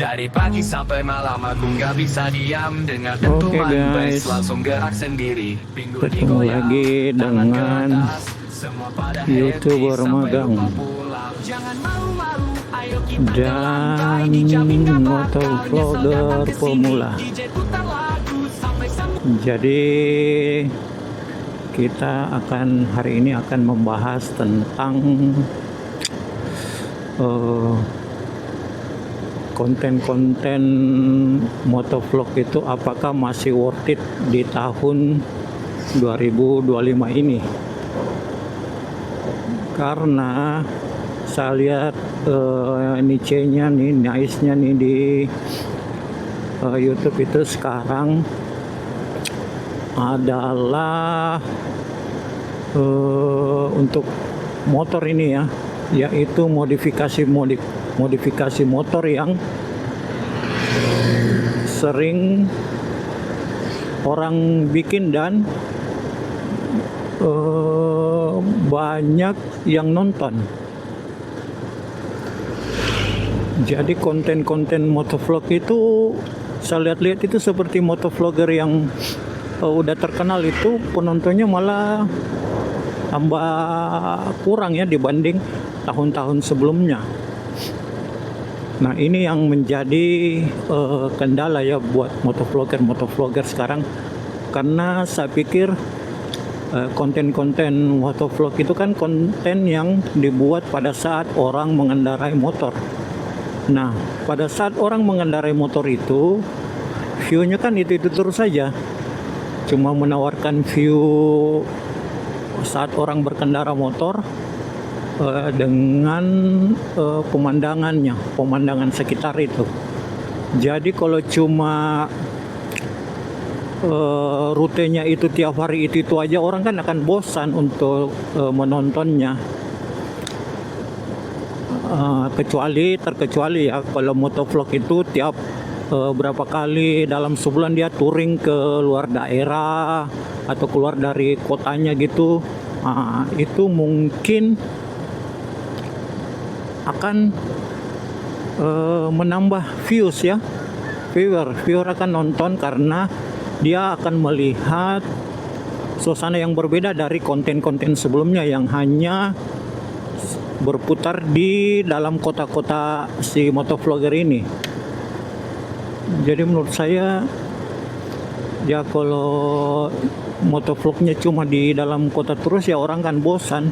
Dari pagi sampai malam aku nggak bisa diam. Dengar Oke dentuman guys, bass langsung gerak sendiri. Pinggul ketemu digoyang, lagi tangan ke dengan atas, semua pada happy YouTuber sampai magang lupa pulang. Jangan malu-malu, ayo kita ke lantai. dan Dijamin gak bakal motovlogger nyesel datang kesini. pemula. DJ putar lagu sampai sembuh. Jadi kita hari ini akan membahas tentang eh, konten-konten motovlog itu apakah masih worth it di tahun 2025 ini, karena saya lihat niche-nya nih, nice-nya nih di YouTube itu sekarang adalah untuk motor ini ya, yaitu modifikasi motor yang sering orang bikin dan banyak yang nonton. Jadi konten-konten motovlog itu saya lihat-lihat itu seperti motovlogger yang udah terkenal itu penontonnya malah tambah kurang ya dibanding tahun-tahun sebelumnya. Nah, ini yang menjadi kendala ya buat motovlogger sekarang, karena saya pikir konten-konten motovlog itu kan konten yang dibuat pada saat orang mengendarai motor. Nah, pada saat orang mengendarai motor itu view-nya kan itu terus saja, cuma menawarkan view saat orang berkendara motor dengan pemandangan sekitar itu. Jadi kalau cuma rutenya itu tiap hari itu aja, orang kan akan bosan untuk menontonnya. Terkecuali ya kalau motovlog itu tiap berapa kali dalam sebulan dia touring ke luar daerah atau keluar dari kotanya gitu. Itu mungkin akan menambah views ya, viewer akan nonton karena dia akan melihat suasana yang berbeda dari konten-konten sebelumnya yang hanya berputar di dalam kota-kota si motovlogger ini. Jadi menurut saya ya, kalau motovlognya cuma di dalam kota terus ya orang kan bosan,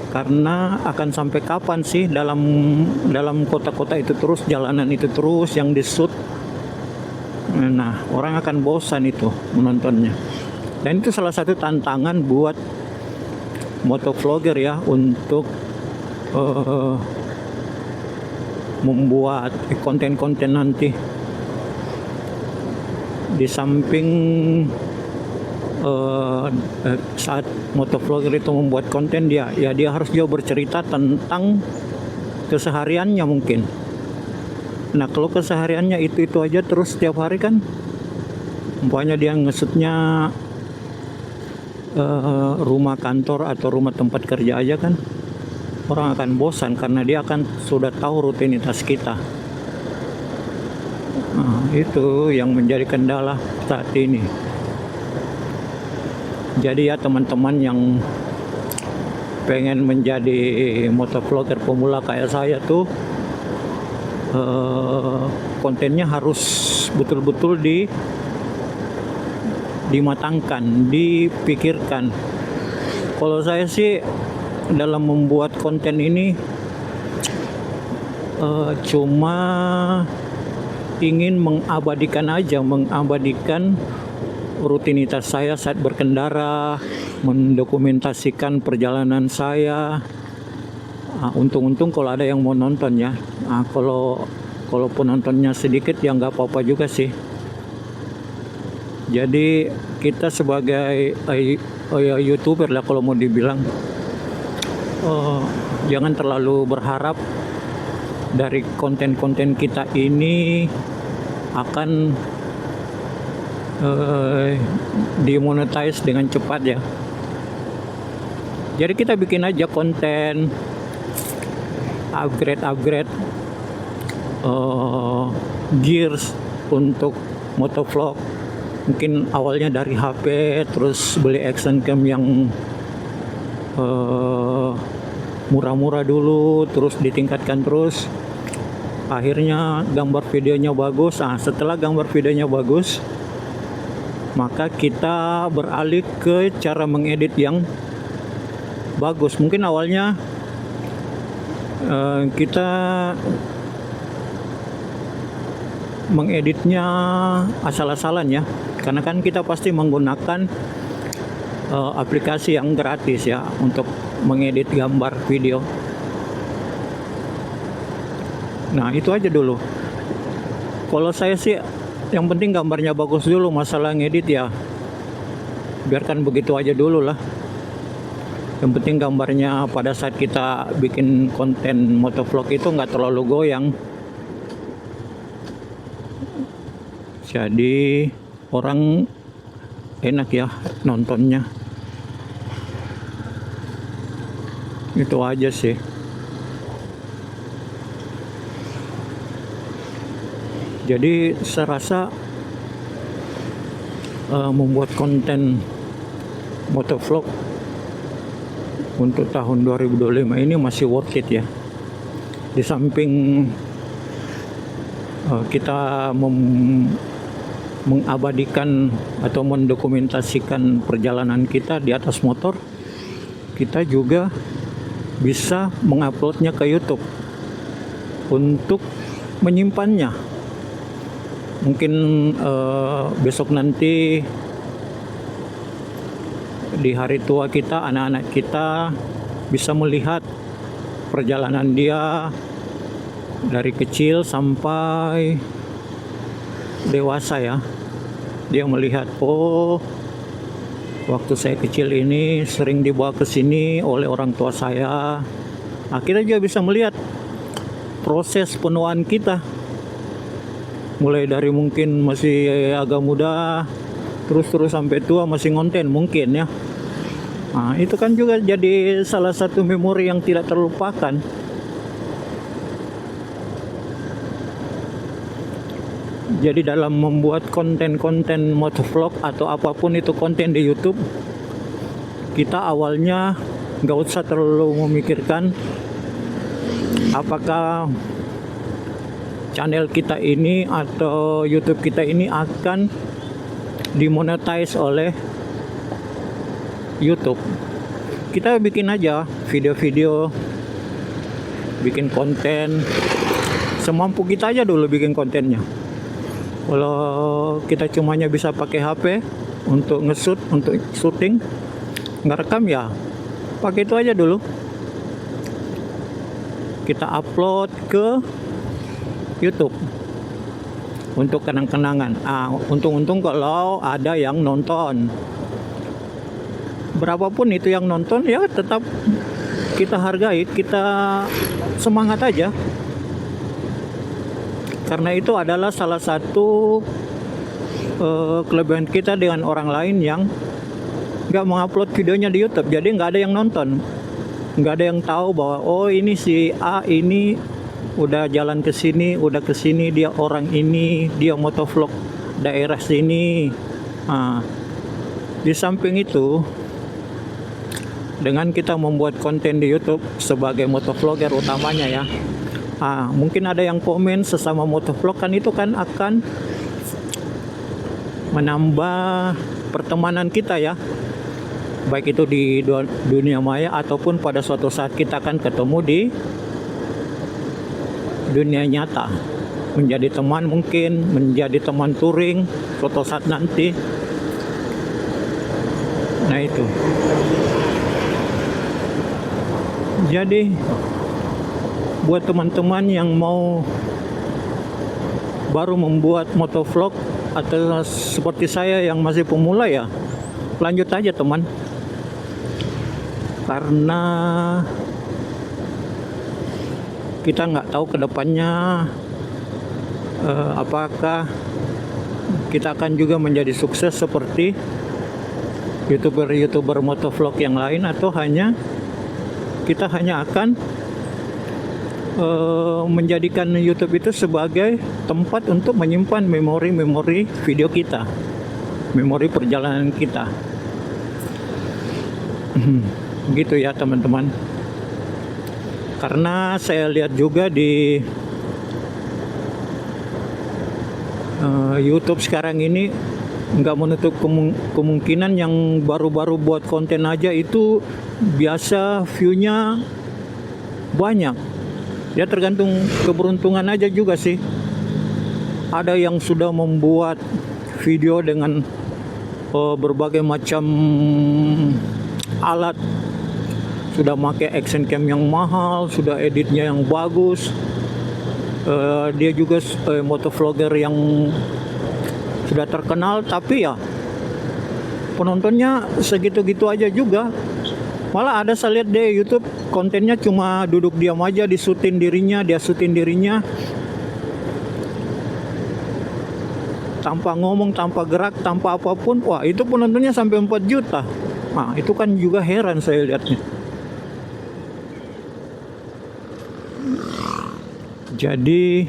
karena akan sampai kapan sih dalam kota-kota itu terus, jalanan itu terus yang di-shoot. Nah, orang akan bosan itu menontonnya. Dan itu salah satu tantangan buat motovlogger ya, untuk membuat konten-konten nanti. Di samping saat motovlogger itu membuat konten, dia harus juga bercerita tentang kesehariannya mungkin. Nah, kalau kesehariannya itu aja terus setiap hari kan, umpamanya dia ngesutnya rumah kantor atau rumah tempat kerja aja kan, orang akan bosan karena dia akan sudah tahu rutinitas kita. Nah, itu yang menjadi kendala saat ini. Jadi ya, teman-teman yang pengen menjadi motovlogger pemula kayak saya tuh, kontennya harus betul-betul dimatangkan, dipikirkan. Kalau saya sih dalam membuat konten ini cuma ingin mengabadikan rutinitas saya saat berkendara, mendokumentasikan perjalanan saya. Untung-untung kalau ada yang mau nonton ya. Kalau penontonnya sedikit ya nggak apa-apa juga sih. Jadi kita sebagai YouTuber lah kalau mau dibilang, jangan terlalu berharap dari konten-konten kita ini akan dimonetize dengan cepat ya. Jadi kita bikin aja konten, upgrade gears untuk motovlog. Mungkin awalnya dari HP, terus beli action cam yang murah-murah dulu, terus ditingkatkan terus. Akhirnya gambar videonya bagus. Setelah gambar videonya bagus, maka kita beralih ke cara mengedit yang bagus. Mungkin awalnya kita mengeditnya asal-asalan ya, karena kan kita pasti menggunakan aplikasi yang gratis ya untuk mengedit gambar video. Nah itu aja dulu. Kalau saya sih yang penting gambarnya bagus dulu, masalah ngedit ya biarkan begitu aja dulu lah. Yang penting gambarnya pada saat kita bikin konten motovlog itu nggak terlalu goyang, jadi orang enak ya nontonnya. Itu aja sih. Jadi saya rasa membuat konten motovlog untuk tahun 2025 ini masih worth it ya. Di samping kita mengabadikan atau mendokumentasikan perjalanan kita di atas motor, kita juga bisa menguploadnya ke YouTube untuk menyimpannya. Mungkin besok nanti di hari tua kita, anak-anak kita bisa melihat perjalanan dia dari kecil sampai dewasa ya. Dia melihat, oh waktu saya kecil ini sering dibawa ke sini oleh orang tua saya. Nah, kita juga bisa melihat proses penuaan kita, mulai dari mungkin masih agak muda terus sampai tua masih ngonten mungkin ya. Nah, itu kan juga jadi salah satu memori yang tidak terlupakan. Jadi dalam membuat konten-konten motovlog atau apapun itu konten di YouTube, kita awalnya nggak usah terlalu memikirkan apakah channel kita ini atau YouTube kita ini akan dimonetize oleh YouTube. Kita bikin aja video-video, bikin konten semampu kita aja dulu bikin kontennya. Kalau kita cumanya bisa pakai HP untuk nge-shoot, untuk syuting, ngerekam ya pakai itu aja dulu. Kita upload ke YouTube untuk kenang-kenangan. Untung-untung kalau ada yang nonton. Berapapun itu yang nonton ya tetap kita hargai, kita semangat aja. Karena itu adalah salah satu kelebihan kita dengan orang lain yang nggak mengupload videonya di YouTube. Jadi nggak ada yang nonton, nggak ada yang tahu bahwa oh ini si A ini udah jalan ke sini, udah ke sini, dia orang ini, dia motovlog daerah sini. Di samping itu, dengan kita membuat konten di YouTube sebagai motovlogger utamanya ya, mungkin ada yang komen sesama motovlog, kan itu kan akan menambah pertemanan kita ya, baik itu di dunia maya ataupun pada suatu saat kita akan ketemu di dunia nyata, menjadi teman, mungkin menjadi teman touring suatu saat nanti. Nah itu jadi buat teman-teman yang mau baru membuat motovlog atau seperti saya yang masih pemula ya, lanjut aja teman, karena kita nggak tahu kedepannya apakah kita akan juga menjadi sukses seperti youtuber motovlog yang lain, atau kita hanya akan menjadikan YouTube itu sebagai tempat untuk menyimpan memori-memori video kita, memori perjalanan kita. Gitu ya teman-teman. Karena saya lihat juga di YouTube sekarang ini nggak menutup kemungkinan yang baru-baru buat konten aja itu biasa view-nya banyak. Ya tergantung keberuntungan aja juga sih. Ada yang sudah membuat video dengan berbagai macam alat, sudah pakai action cam yang mahal, sudah editnya yang bagus. Dia juga motovlogger yang sudah terkenal, tapi ya penontonnya segitu-gitu aja juga. Malah ada saya lihat deh YouTube kontennya cuma duduk diam aja, dia syuting dirinya tanpa ngomong, tanpa gerak, tanpa apapun. Wah, itu penontonnya sampai 4 juta. Nah, itu kan juga heran saya lihatnya. Jadi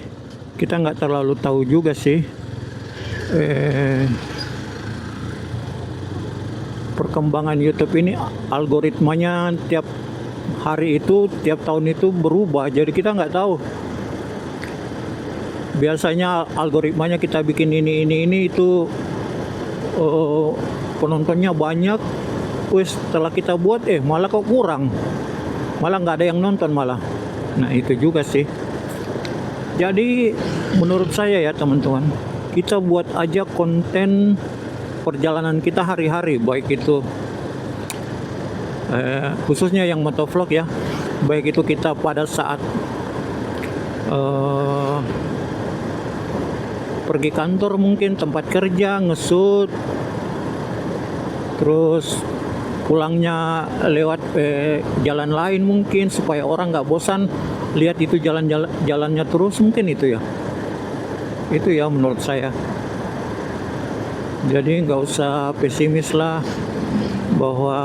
kita nggak terlalu tahu juga sih perkembangan YouTube ini. Algoritmanya tiap hari itu, tiap tahun itu berubah, jadi kita nggak tahu. Biasanya algoritmanya kita bikin ini itu penontonnya banyak, setelah kita buat malah kok kurang, malah nggak ada yang nonton malah. Nah itu juga sih. Jadi menurut saya ya teman-teman, kita buat aja konten perjalanan kita hari-hari, baik itu khususnya yang motovlog ya, baik itu kita pada saat pergi kantor, mungkin tempat kerja ngesut, terus pulangnya lewat jalan lain mungkin, supaya orang nggak bosan lihat itu jalannya terus, mungkin itu ya menurut saya. Jadi nggak usah pesimis lah bahwa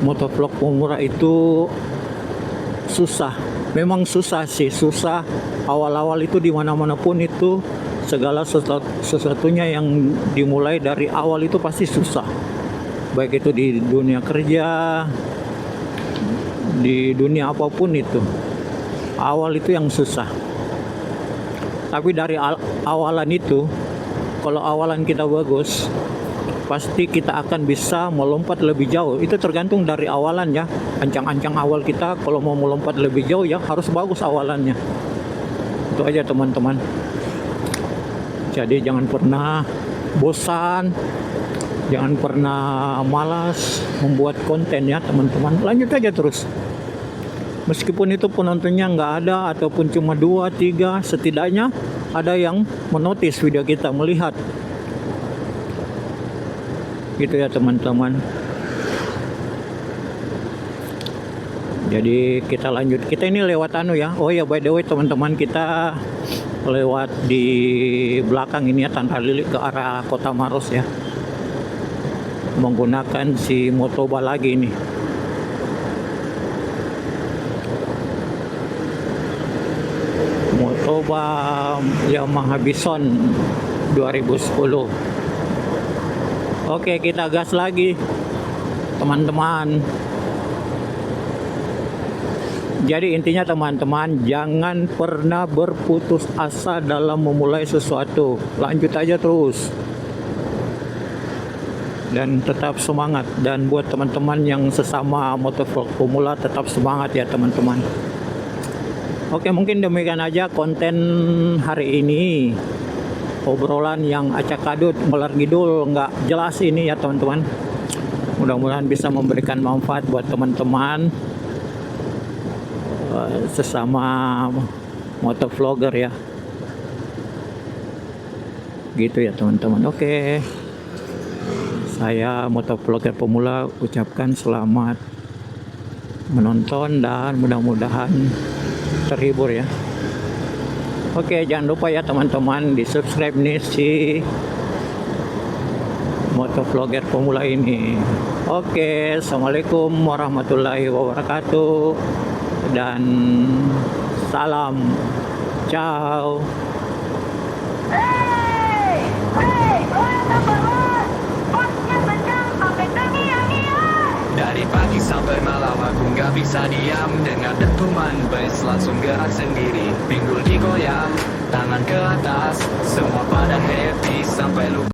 motovlog pemula itu susah. Memang susah sih, susah awal-awal itu di mana-mana pun itu, segala sesuatunya yang dimulai dari awal itu pasti susah. Baik itu di dunia kerja, di dunia apapun itu, awal itu yang susah. Tapi dari awalan itu, kalau awalan kita bagus, pasti kita akan bisa melompat lebih jauh. Itu tergantung dari awalan ya. Ancang-ancang awal kita, kalau mau melompat lebih jauh ya harus bagus awalannya. Itu aja teman-teman. Jadi jangan pernah bosan, jangan pernah malas membuat konten ya teman-teman. Lanjut aja terus. Meskipun itu penontonnya nggak ada, ataupun cuma 2, 3, setidaknya ada yang menotis video kita, melihat. Gitu ya teman-teman. Jadi kita lanjut. Kita ini lewat ya. Oh ya, by the way teman-teman, kita lewat di belakang ini ya, Tanpa Lilik ke arah Kota Maros ya. Menggunakan si Motoba lagi ini. Motoba Yamaha Bison 2010. Oke, kita gas lagi teman-teman. Jadi intinya teman-teman, jangan pernah berputus asa dalam memulai sesuatu. Lanjut aja terus. Dan tetap semangat. Dan buat teman-teman yang sesama motovlog pemula, tetap semangat ya teman-teman. Oke, mungkin demikian aja konten hari ini. Obrolan yang acak-adut, ngelar ngidul, nggak jelas ini ya teman-teman. Mudah-mudahan bisa memberikan manfaat buat teman-teman sesama motovlogger ya. Gitu ya teman-teman. Oke. Saya motovlogger pemula ucapkan selamat menonton dan mudah-mudahan terhibur ya. Oke, jangan lupa ya teman-teman di subscribe nih si motovlogger pemula ini. Oke, assalamualaikum warahmatullahi wabarakatuh dan Salam. Ciao. Dari pagi sampai malam aku nggak bisa diam. Dengar dentuman bass langsung gerak sendiri. Pinggul digoyang, tangan ke atas, semua pada happy sampai lupa.